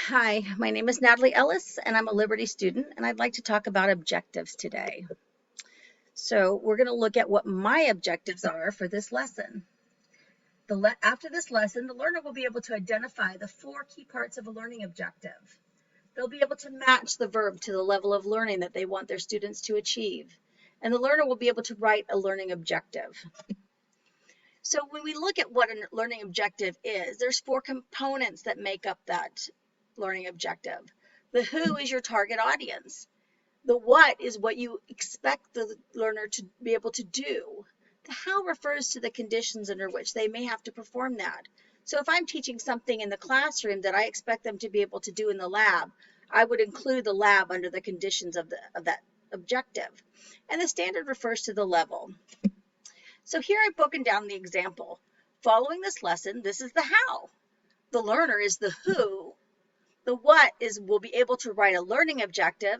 Hi, my name is Natalie Ellis, and I'm a Liberty student, and I'd like to talk about objectives today. So we're going to look at what my objectives are for this lesson. After this lesson, the learner will be able to identify the 4 key parts of a learning objective. They'll be able to match the verb to the level of learning that they want their students to achieve, and the learner will be able to write a learning objective. So when we look at what a learning objective is, there's 4 components that make up that learning objective. The who is your target audience. The what is what you expect the learner to be able to do. The how refers to the conditions under which they may have to perform that. So if I'm teaching something in the classroom that I expect them to be able to do in the lab, I would include the lab under the conditions of that objective. And the standard refers to the level. So here I've broken down the example. Following this lesson, this is the how. The learner is the who. The what is will be able to write a learning objective,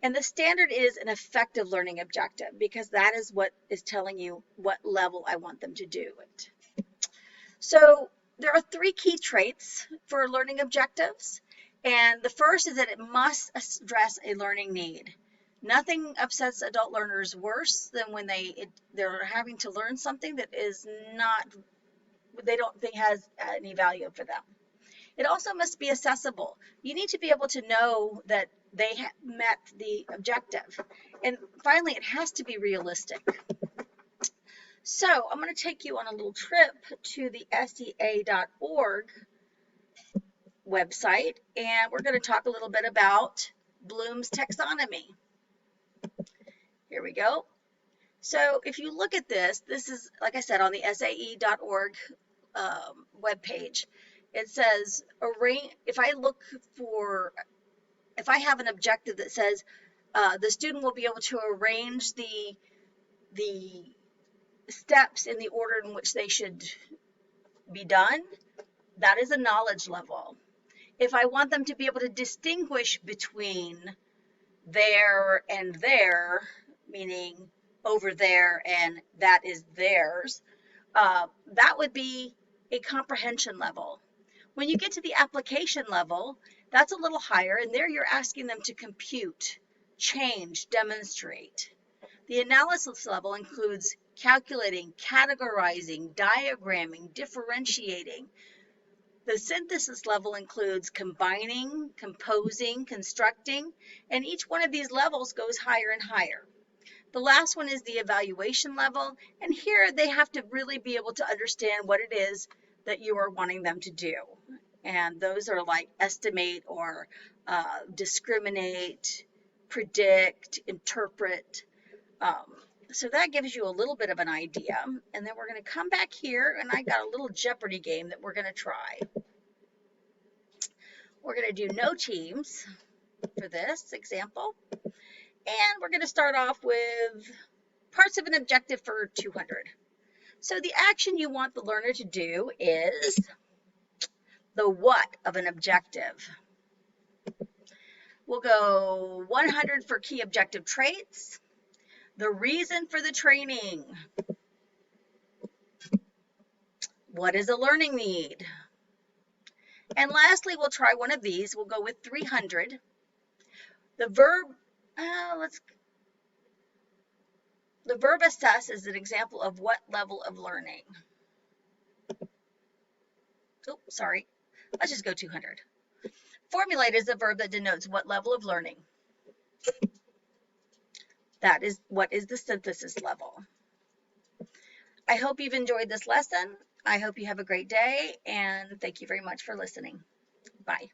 and the standard is an effective learning objective because that is what is telling you what level I want them to do it. So there are 3 key traits for learning objectives, and the first is that it must address a learning need. Nothing upsets adult learners worse than when they're having to learn something that is not, they don't think has any value for them. It also must be accessible. You need to be able to know that they met the objective. And finally, it has to be realistic. So I'm going to take you on a little trip to the SEA.org website, and we're going to talk a little bit about Bloom's taxonomy. Here we go. So if you look at this is, like I said, on the SAE.org webpage. It says, if I have an objective that says the student will be able to arrange the steps in the order in which they should be done, that is a knowledge level. If I want them to be able to distinguish between there and there, meaning over there and that is theirs, that would be a comprehension level. When you get to the application level, that's a little higher, and there you're asking them to compute, change, demonstrate. The analysis level includes calculating, categorizing, diagramming, differentiating. The synthesis level includes combining, composing, constructing, and each one of these levels goes higher and higher. The last one is the evaluation level, and here they have to really be able to understand what it is that you are wanting them to do. And those are like estimate or discriminate, predict, interpret. So that gives you a little bit of an idea. And then we're going to come back here, and I got a little Jeopardy game that we're going to try. We're going to do no teams for this example. And we're going to start off with parts of an objective for 200. So the action you want the learner to do is the what of an objective. We'll go 100 for key objective traits, the reason for the training, what is a learning need, and lastly, we'll try one of these. We'll go with 300. The verb, the verb assess is an example of what level of learning. Oh, sorry. Let's just go 200. Formulate is a verb that denotes what level of learning. That is what is the synthesis level. I hope you've enjoyed this lesson. I hope you have a great day, and thank you very much for listening. Bye.